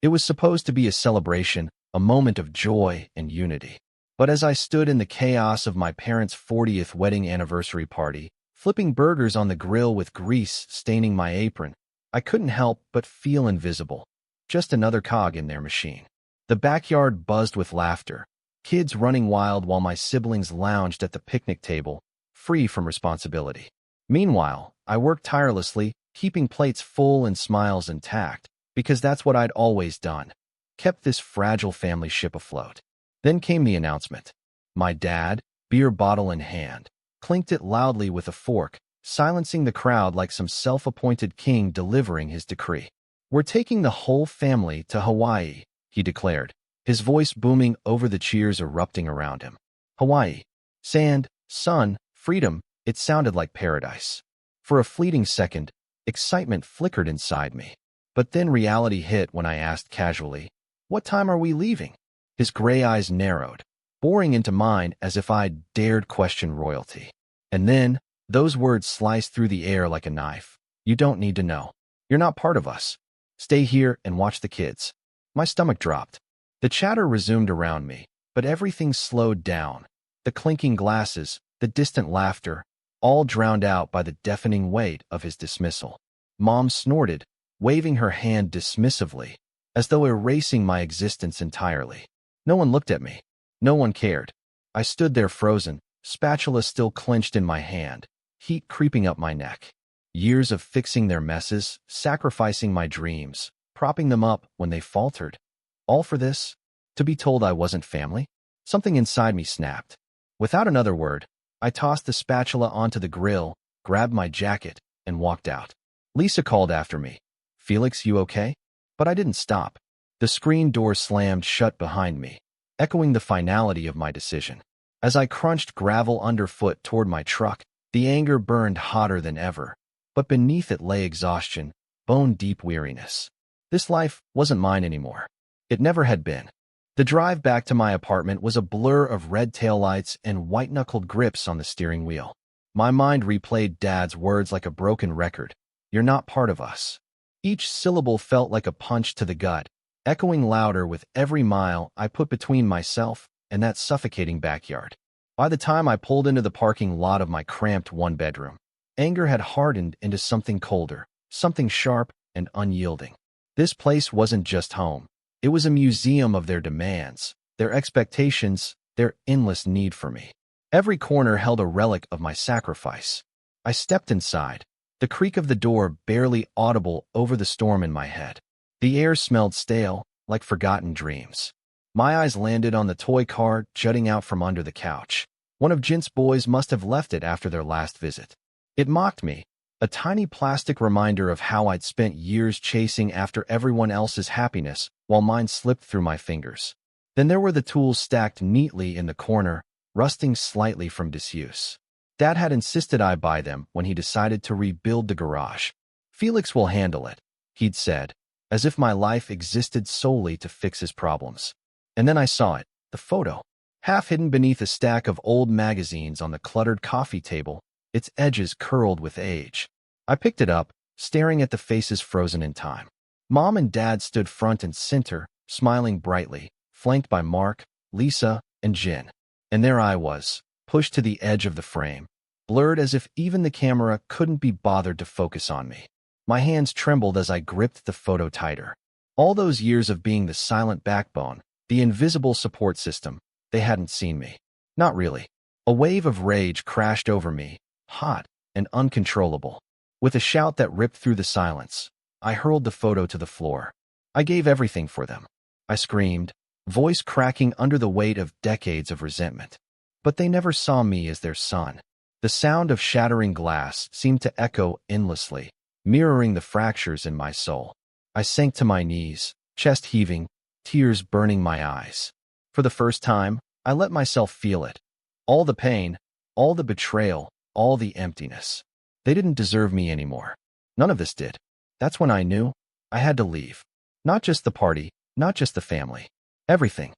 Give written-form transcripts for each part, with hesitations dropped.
It was supposed to be a celebration, a moment of joy and unity. But as I stood in the chaos of my parents' 40th wedding anniversary party, flipping burgers on the grill with grease staining my apron, I couldn't help but feel invisible. Just another cog in their machine. The backyard buzzed with laughter, kids running wild while my siblings lounged at the picnic table, free from responsibility. Meanwhile, I worked tirelessly, keeping plates full and smiles intact, because that's what I'd always done. Kept this fragile family ship afloat. Then came the announcement. My dad, beer bottle in hand, clinked it loudly with a fork, silencing the crowd like some self-appointed king delivering his decree. "We're taking the whole family to Hawaii," he declared, his voice booming over the cheers erupting around him. Hawaii. Sand, sun, freedom, it sounded like paradise. For a fleeting second, excitement flickered inside me. But then reality hit when I asked casually, "What time are we leaving?" His gray eyes narrowed, boring into mine as if I'd dared question royalty. And then, those words sliced through the air like a knife. "You don't need to know. You're not part of us. Stay here and watch the kids." My stomach dropped. The chatter resumed around me, but everything slowed down. The clinking glasses, the distant laughter, all drowned out by the deafening weight of his dismissal. Mom snorted, waving her hand dismissively, as though erasing my existence entirely. No one looked at me. No one cared. I stood there frozen, spatula still clenched in my hand, heat creeping up my neck. Years of fixing their messes, sacrificing my dreams, propping them up when they faltered. All for this? To be told I wasn't family? Something inside me snapped. Without another word, I tossed the spatula onto the grill, grabbed my jacket, and walked out. Lisa called after me. "Felix, you okay?" But I didn't stop. The screen door slammed shut behind me, echoing the finality of my decision. As I crunched gravel underfoot toward my truck, the anger burned hotter than ever. But beneath it lay exhaustion, bone-deep weariness. This life wasn't mine anymore. It never had been. The drive back to my apartment was a blur of red taillights and white-knuckled grips on the steering wheel. My mind replayed Dad's words like a broken record. "You're not part of us." Each syllable felt like a punch to the gut, echoing louder with every mile I put between myself and that suffocating backyard. By the time I pulled into the parking lot of my cramped one-bedroom, anger had hardened into something colder, something sharp and unyielding. This place wasn't just home. It was a museum of their demands, their expectations, their endless need for me. Every corner held a relic of my sacrifice. I stepped inside, the creak of the door barely audible over the storm in my head. The air smelled stale, like forgotten dreams. My eyes landed on the toy car jutting out from under the couch. One of Jint's boys must have left it after their last visit. It mocked me, a tiny plastic reminder of how I'd spent years chasing after everyone else's happiness while mine slipped through my fingers. Then there were the tools stacked neatly in the corner, rusting slightly from disuse. Dad had insisted I buy them when he decided to rebuild the garage. "Felix will handle it," he'd said, as if my life existed solely to fix his problems. And then I saw it, the photo, half hidden beneath a stack of old magazines on the cluttered coffee table, its edges curled with age. I picked it up, staring at the faces frozen in time. Mom and Dad stood front and center, smiling brightly, flanked by Mark, Lisa, and Jin. And there I was, pushed to the edge of the frame, blurred as if even the camera couldn't be bothered to focus on me. My hands trembled as I gripped the photo tighter. All those years of being the silent backbone, the invisible support system, they hadn't seen me. Not really. A wave of rage crashed over me, hot and uncontrollable. With a shout that ripped through the silence, I hurled the photo to the floor. I gave everything for them. I screamed, voice cracking under the weight of decades of resentment. But they never saw me as their son. The sound of shattering glass seemed to echo endlessly, mirroring the fractures in my soul. I sank to my knees, chest heaving, tears burning my eyes. For the first time, I let myself feel it. All the pain, all the betrayal, all the emptiness. They didn't deserve me anymore. None of this did. That's when I knew I had to leave. Not just the party, not just the family. Everything.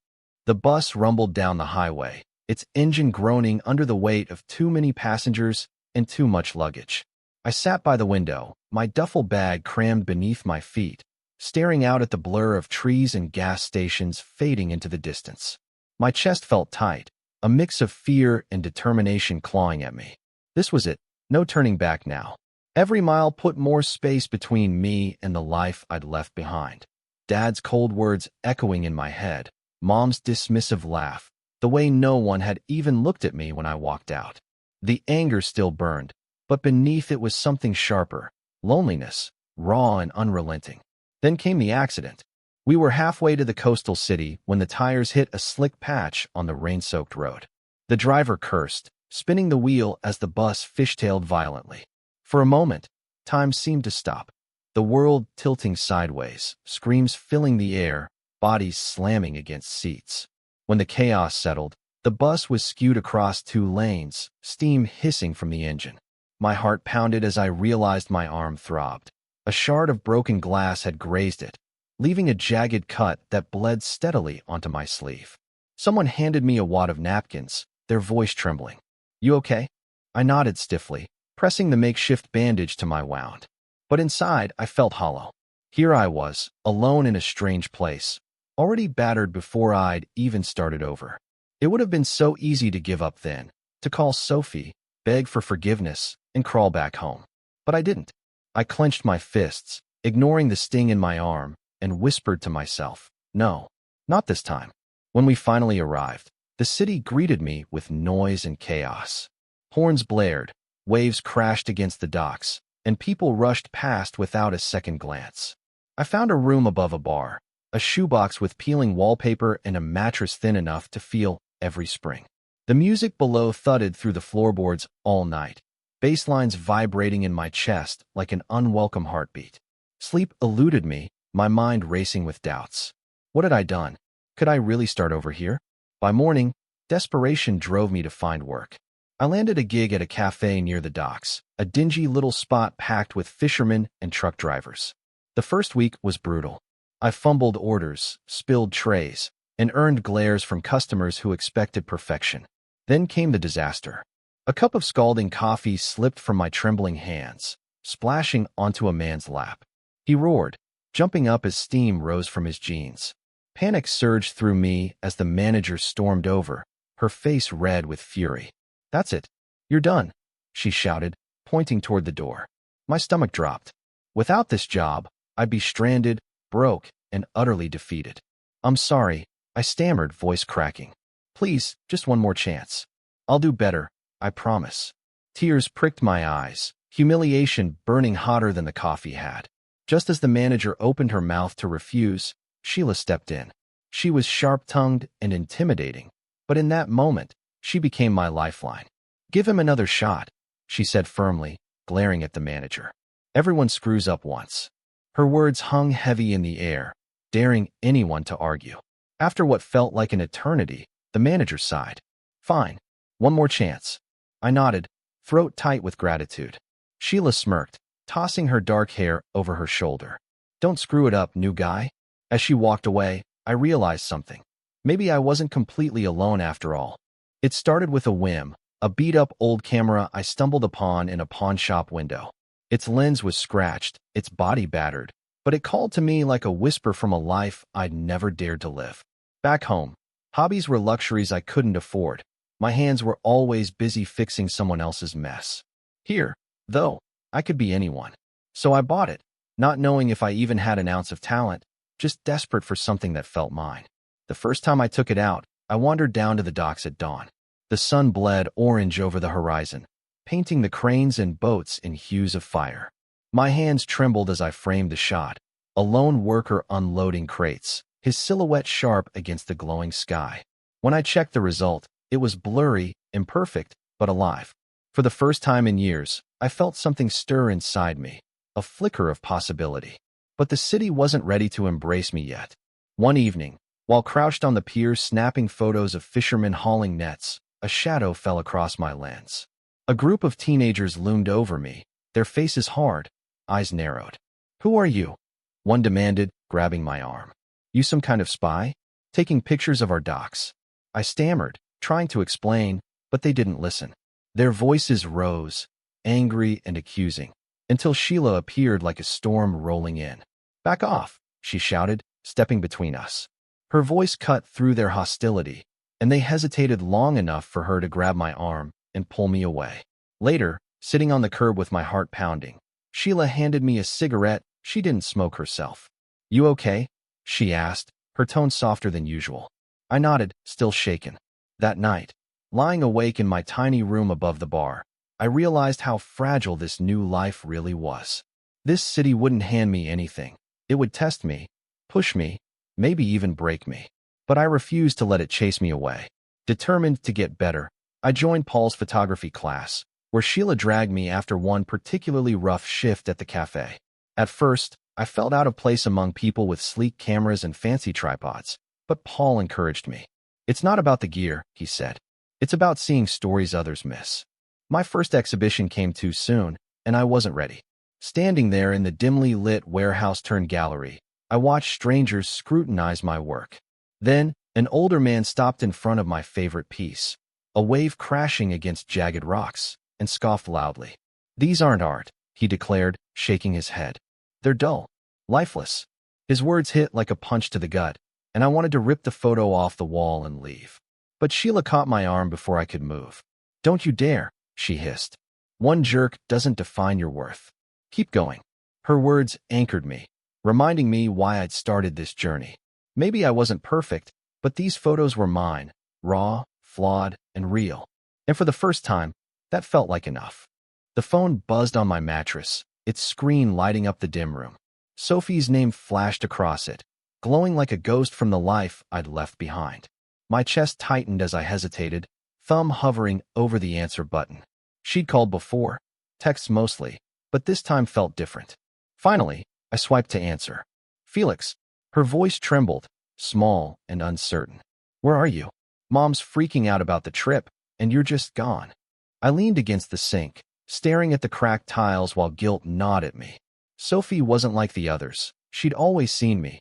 The bus rumbled down the highway, its engine groaning under the weight of too many passengers and too much luggage. I sat by the window, my duffel bag crammed beneath my feet, staring out at the blur of trees and gas stations fading into the distance. My chest felt tight, a mix of fear and determination clawing at me. This was it, no turning back now. Every mile put more space between me and the life I'd left behind. Dad's cold words echoing in my head, Mom's dismissive laugh, the way no one had even looked at me when I walked out. The anger still burned, but beneath it was something sharper, loneliness, raw and unrelenting. Then came the accident. We were halfway to the coastal city when the tires hit a slick patch on the rain-soaked road. The driver cursed, spinning the wheel as the bus fishtailed violently. For a moment, time seemed to stop. The world tilting sideways, screams filling the air, bodies slamming against seats. When the chaos settled, the bus was skewed across 2 lanes, steam hissing from the engine. My heart pounded as I realized my arm throbbed. A shard of broken glass had grazed it, leaving a jagged cut that bled steadily onto my sleeve. Someone handed me a wad of napkins, their voice trembling. "You okay?" I nodded stiffly, pressing the makeshift bandage to my wound. But inside, I felt hollow. Here I was, alone in a strange place, already battered before I'd even started over. It would have been so easy to give up then, to call Sophie, beg for forgiveness, and crawl back home. But I didn't. I clenched my fists, ignoring the sting in my arm, and whispered to myself, "No, not this time." When we finally arrived, the city greeted me with noise and chaos. Horns blared, waves crashed against the docks, and people rushed past without a second glance. I found a room above a bar, a shoebox with peeling wallpaper and a mattress thin enough to feel every spring. The music below thudded through the floorboards all night, bass lines vibrating in my chest like an unwelcome heartbeat. Sleep eluded me, my mind racing with doubts. What had I done? Could I really start over here? By morning, desperation drove me to find work. I landed a gig at a cafe near the docks, a dingy little spot packed with fishermen and truck drivers. The first week was brutal. I fumbled orders, spilled trays, and earned glares from customers who expected perfection. Then came the disaster. A cup of scalding coffee slipped from my trembling hands, splashing onto a man's lap. He roared, jumping up as steam rose from his jeans. Panic surged through me as the manager stormed over, her face red with fury. "That's it. You're done," she shouted, pointing toward the door. My stomach dropped. Without this job, I'd be stranded, broke, and utterly defeated. "I'm sorry," I stammered, voice cracking. "Please, just one more chance. I'll do better, I promise." Tears pricked my eyes, humiliation burning hotter than the coffee had. Just as the manager opened her mouth to refuse, Sheila stepped in. She was sharp-tongued and intimidating, but in that moment, she became my lifeline. "Give him another shot," she said firmly, glaring at the manager. "Everyone screws up once." Her words hung heavy in the air, daring anyone to argue. After what felt like an eternity, the manager sighed. "Fine. One more chance." I nodded, throat tight with gratitude. Sheila smirked, tossing her dark hair over her shoulder. "Don't screw it up, new guy." As she walked away, I realized something. Maybe I wasn't completely alone after all. It started with a whim, a beat-up old camera I stumbled upon in a pawn shop window. Its lens was scratched, its body battered, but it called to me like a whisper from a life I'd never dared to live. Back home, hobbies were luxuries I couldn't afford. My hands were always busy fixing someone else's mess. Here, though, I could be anyone. So I bought it, not knowing if I even had an ounce of talent, just desperate for something that felt mine. The first time I took it out, I wandered down to the docks at dawn. The sun bled orange over the horizon, painting the cranes and boats in hues of fire. My hands trembled as I framed the shot, a lone worker unloading crates, his silhouette sharp against the glowing sky. When I checked the result, it was blurry, imperfect, but alive. For the first time in years, I felt something stir inside me, a flicker of possibility. But the city wasn't ready to embrace me yet. One evening, while crouched on the pier snapping photos of fishermen hauling nets, a shadow fell across my lens. A group of teenagers loomed over me, their faces hard, eyes narrowed. "Who are you?" one demanded, grabbing my arm. "You some kind of spy? Taking pictures of our docks?" I stammered, trying to explain, but they didn't listen. Their voices rose, angry and accusing, until Sheila appeared like a storm rolling in. "Back off. she shouted, stepping between us. Her voice cut through their hostility, and they hesitated long enough for her to grab my arm and pull me away. Later, sitting on the curb with my heart pounding, Sheila handed me a cigarette. She didn't smoke herself. "You okay?" she asked, her tone softer than usual. I nodded, still shaken. That night, lying awake in my tiny room above the bar, I realized how fragile this new life really was. This city wouldn't hand me anything. It would test me, push me, maybe even break me. But I refused to let it chase me away. Determined to get better, I joined Paul's photography class, where Sheila dragged me after one particularly rough shift at the cafe. At first, I felt out of place among people with sleek cameras and fancy tripods, but Paul encouraged me. "It's not about the gear," he said. "It's about seeing stories others miss." My first exhibition came too soon, and I wasn't ready. Standing there in the dimly lit warehouse-turned-gallery, I watched strangers scrutinize my work. Then, an older man stopped in front of my favorite piece, a wave crashing against jagged rocks, and scoffed loudly. "These aren't art," he declared, shaking his head. "They're dull, lifeless." His words hit like a punch to the gut, and I wanted to rip the photo off the wall and leave. But Sheila caught my arm before I could move. "Don't you dare," she hissed. "One jerk doesn't define your worth. Keep going." Her words anchored me, reminding me why I'd started this journey. Maybe I wasn't perfect, but these photos were mine, raw, flawed, and real. And for the first time, that felt like enough. The phone buzzed on my mattress, its screen lighting up the dim room. Sophie's name flashed across it, glowing like a ghost from the life I'd left behind. My chest tightened as I hesitated, thumb hovering over the answer button. She'd called before, texts mostly, but this time felt different. Finally, I swiped to answer. "Felix." Her voice trembled, small and uncertain. "Where are you? Mom's freaking out about the trip, and you're just gone." I leaned against the sink, staring at the cracked tiles while guilt gnawed at me. Sophie wasn't like the others. She'd always seen me,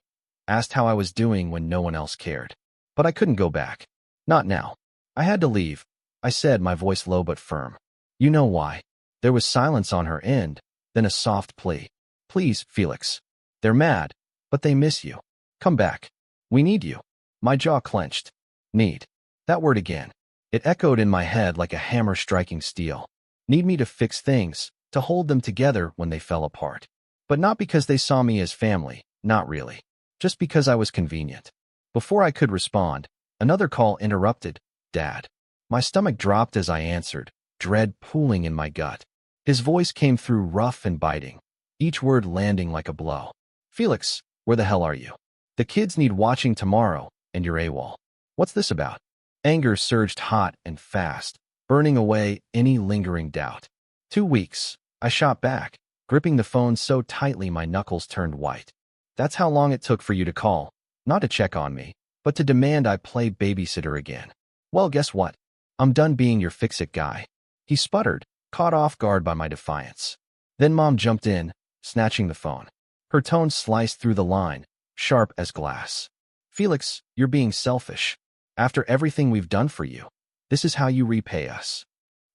asked how I was doing when no one else cared. But I couldn't go back. Not now. I had to leave, I said, my voice low but firm. "You know why." There was silence on her end, then a soft plea. "Please, Felix. They're mad, but they miss you. Come back. We need you." My jaw clenched. Need. That word again. It echoed in my head like a hammer striking steel. Need me to fix things, to hold them together when they fell apart. But not because they saw me as family, not really. Just because I was convenient. Before I could respond, another call interrupted. "Dad." My stomach dropped as I answered, dread pooling in my gut. His voice came through rough and biting, each word landing like a blow. "Felix, where the hell are you? The kids need watching tomorrow, and you're AWOL. What's this about?" Anger surged hot and fast, burning away any lingering doubt. 2 weeks, I shot back, gripping the phone so tightly my knuckles turned white. "That's how long it took for you to call, not to check on me, but to demand I play babysitter again. Well, guess what? I'm done being your fix-it guy." He sputtered, caught off guard by my defiance. Then Mom jumped in, snatching the phone. Her tone sliced through the line, sharp as glass. "Felix, you're being selfish. After everything we've done for you, this is how you repay us."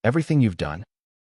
"Everything you've done?"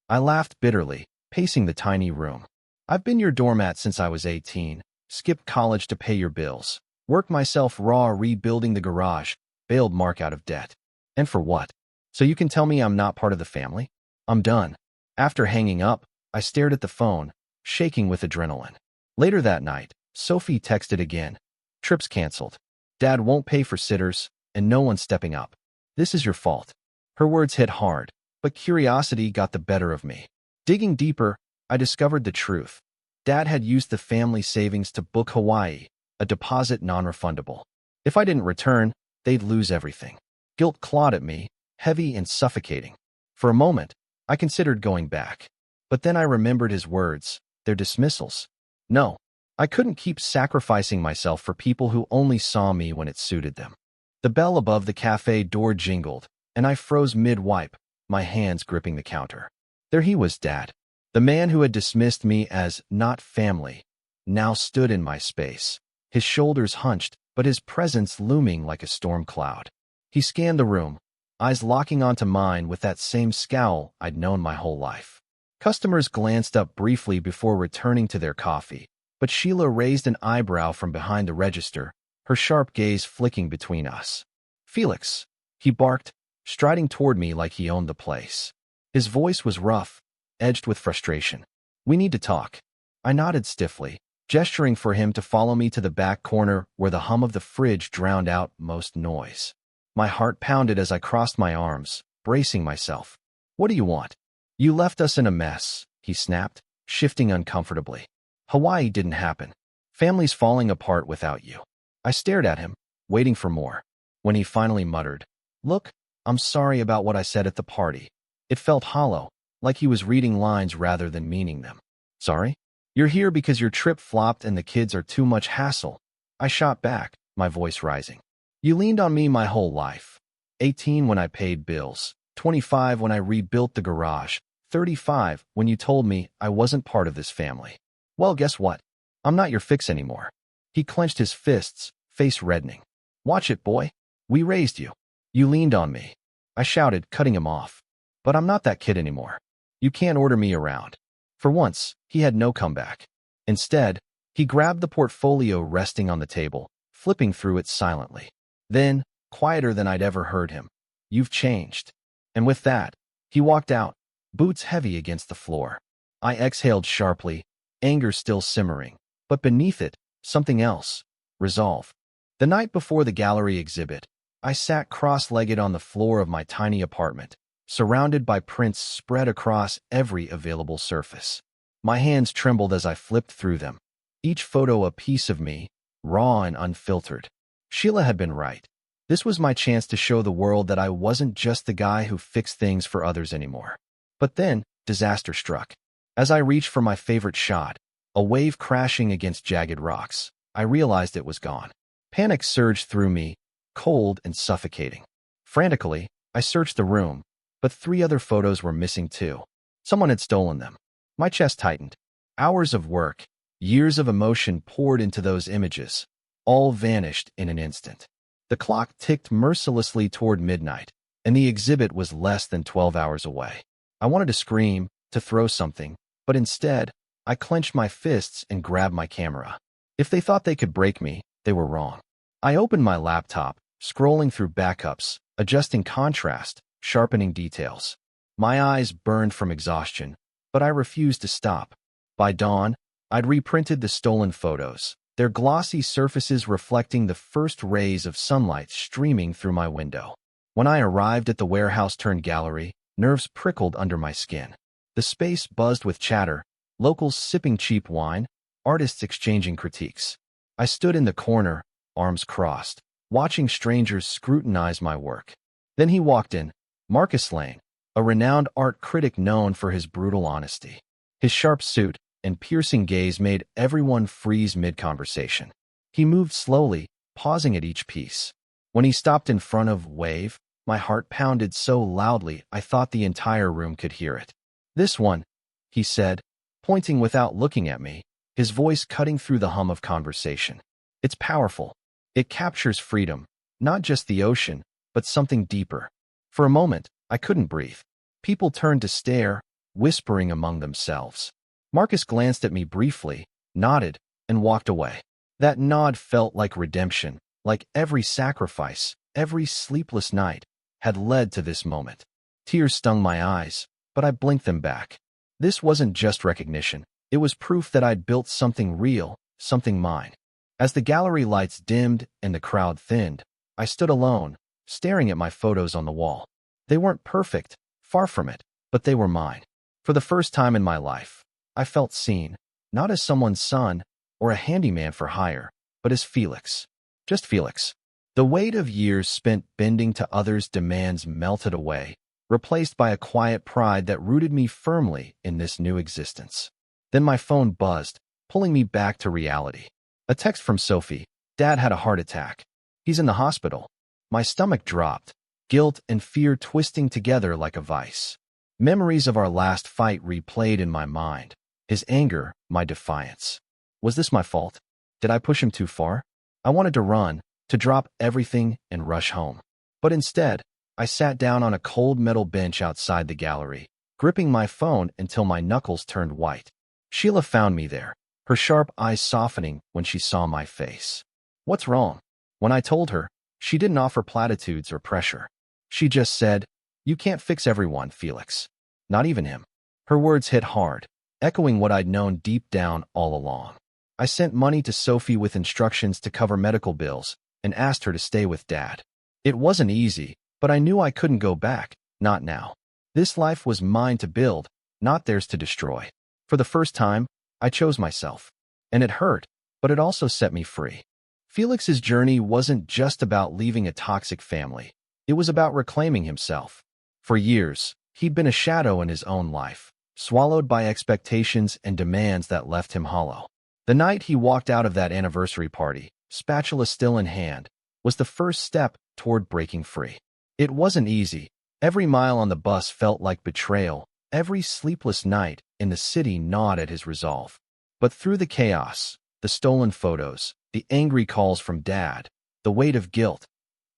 I laughed bitterly, pacing the tiny room. "I've been your doormat since I was 18, skipped college to pay your bills, worked myself raw rebuilding the garage, bailed Mark out of debt. And for what? So you can tell me I'm not part of the family? I'm done." After hanging up, I stared at the phone, shaking with adrenaline. Later that night, Sophie texted again. "Trips canceled. Dad won't pay for sitters, and no one's stepping up. This is your fault." Her words hit hard, but curiosity got the better of me. Digging deeper, I discovered the truth. Dad had used the family savings to book Hawaii, a deposit non-refundable. If I didn't return, they'd lose everything. Guilt clawed at me, heavy and suffocating. For a moment, I considered going back. But then I remembered his words, their dismissals. No, I couldn't keep sacrificing myself for people who only saw me when it suited them. The bell above the cafe door jingled, and I froze mid-wipe, my hands gripping the counter. There he was, Dad. The man who had dismissed me as not family, now stood in my space, his shoulders hunched, but his presence looming like a storm cloud. He scanned the room, eyes locking onto mine with that same scowl I'd known my whole life. Customers glanced up briefly before returning to their coffee, But Sheila raised an eyebrow from behind the register, her sharp gaze flicking between us. "Felix," he barked, striding toward me like he owned the place. His voice was rough, edged with frustration. "We need to talk." I nodded stiffly, gesturing for him to follow me to the back corner where the hum of the fridge drowned out most noise. My heart pounded as I crossed my arms, bracing myself. "What do you want?" "You left us in a mess," he snapped, shifting uncomfortably. "Hawaii didn't happen. Family's falling apart without you." I stared at him, waiting for more. When he finally muttered, "Look, I'm sorry about what I said at the party." It felt hollow, like he was reading lines rather than meaning them. "Sorry? You're here because your trip flopped and the kids are too much hassle." I shot back, my voice rising. "You leaned on me my whole life. 18 when I paid bills, 25 when I rebuilt the garage, 35 when you told me I wasn't part of this family. Well, guess what? I'm not your fix anymore." He clenched his fists, face reddening. "Watch it, boy. We raised you. You leaned on me." I shouted, cutting him off. "But I'm not that kid anymore. You can't order me around." For once, he had no comeback. Instead, he grabbed the portfolio resting on the table, flipping through it silently. Then, quieter than I'd ever heard him, "You've changed." And with that, he walked out, boots heavy against the floor. I exhaled sharply, anger still simmering, but beneath it, something else, resolve. The night before the gallery exhibit, I sat cross-legged on the floor of my tiny apartment, surrounded by prints spread across every available surface. My hands trembled as I flipped through them, each photo a piece of me, raw and unfiltered. Sheila had been right. This was my chance to show the world that I wasn't just the guy who fixed things for others anymore. But then, disaster struck. As I reached for my favorite shot, a wave crashing against jagged rocks, I realized it was gone. Panic surged through me, cold and suffocating. Frantically, I searched the room, but 3 other photos were missing too. Someone had stolen them. My chest tightened. Hours of work, years of emotion poured into those images, all vanished in an instant. The clock ticked mercilessly toward midnight, and the exhibit was less than 12 hours away. I wanted to scream, to throw something, but instead, I clenched my fists and grabbed my camera. If they thought they could break me, they were wrong. I opened my laptop, scrolling through backups, adjusting contrast, sharpening details. My eyes burned from exhaustion, but I refused to stop. By dawn, I'd reprinted the stolen photos, their glossy surfaces reflecting the first rays of sunlight streaming through my window. When I arrived at the warehouse-turned-gallery, nerves prickled under my skin. The space buzzed with chatter, locals sipping cheap wine, artists exchanging critiques. I stood in the corner, arms crossed, watching strangers scrutinize my work. Then he walked in, Marcus Lane, a renowned art critic known for his brutal honesty. His sharp suit and piercing gaze made everyone freeze mid-conversation. He moved slowly, pausing at each piece. When he stopped in front of Wave, my heart pounded so loudly I thought the entire room could hear it. "This one," he said, pointing without looking at me, his voice cutting through the hum of conversation. "It's powerful. It captures freedom, not just the ocean, but something deeper." For a moment, I couldn't breathe. People turned to stare, whispering among themselves. Marcus glanced at me briefly, nodded, and walked away. That nod felt like redemption, like every sacrifice, every sleepless night, had led to this moment. Tears stung my eyes, but I blinked them back. This wasn't just recognition. It was proof that I'd built something real, something mine. As the gallery lights dimmed and the crowd thinned, I stood alone, staring at my photos on the wall. They weren't perfect, far from it, but they were mine. For the first time in my life, I felt seen, not as someone's son or a handyman for hire, but as Felix. Just Felix. The weight of years spent bending to others' demands melted away, replaced by a quiet pride that rooted me firmly in this new existence. Then my phone buzzed, pulling me back to reality. A text from Sophie. "Dad had a heart attack. He's in the hospital." My stomach dropped, guilt and fear twisting together like a vice. Memories of our last fight replayed in my mind. His anger, my defiance. Was this my fault? Did I push him too far? I wanted to run, to drop everything and rush home. But instead, I sat down on a cold metal bench outside the gallery, gripping my phone until my knuckles turned white. Sheila found me there, her sharp eyes softening when she saw my face. "What's wrong?" When I told her, she didn't offer platitudes or pressure. She just said, "You can't fix everyone, Felix. Not even him." Her words hit hard, echoing what I'd known deep down all along. I sent money to Sophie with instructions to cover medical bills and asked her to stay with Dad. It wasn't easy, but I knew I couldn't go back, not now. This life was mine to build, not theirs to destroy. For the first time, I chose myself. And it hurt, but it also set me free. Felix's journey wasn't just about leaving a toxic family. It was about reclaiming himself. For years, he'd been a shadow in his own life, swallowed by expectations and demands that left him hollow. The night he walked out of that anniversary party, spatula still in hand, was the first step toward breaking free. It wasn't easy. Every mile on the bus felt like betrayal. Every sleepless night in the city gnawed at his resolve. But through the chaos, the stolen photos, the angry calls from Dad, the weight of guilt,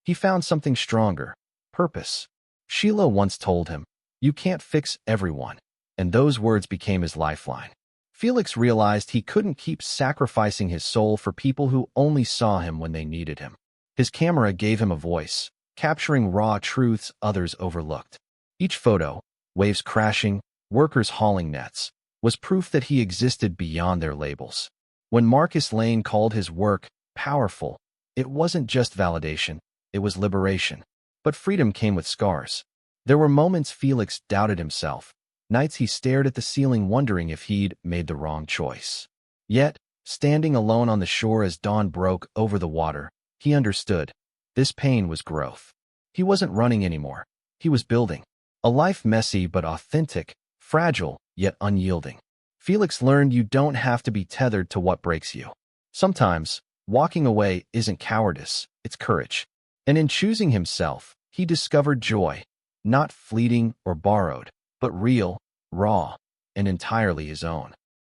he found something stronger: purpose. Sheila once told him, "You can't fix everyone," and those words became his lifeline. Felix realized he couldn't keep sacrificing his soul for people who only saw him when they needed him. His camera gave him a voice, capturing raw truths others overlooked. Each photo, waves crashing, workers hauling nets, was proof that he existed beyond their labels. When Marcus Lane called his work powerful, it wasn't just validation, it was liberation. But freedom came with scars. There were moments Felix doubted himself, nights he stared at the ceiling wondering if he'd made the wrong choice. Yet, standing alone on the shore as dawn broke over the water, he understood. This pain was growth. He wasn't running anymore. He was building. A life messy but authentic, fragile yet unyielding. Felix learned you don't have to be tethered to what breaks you. Sometimes, walking away isn't cowardice, it's courage. And in choosing himself, he discovered joy, not fleeting or borrowed, but real, raw, and entirely his own.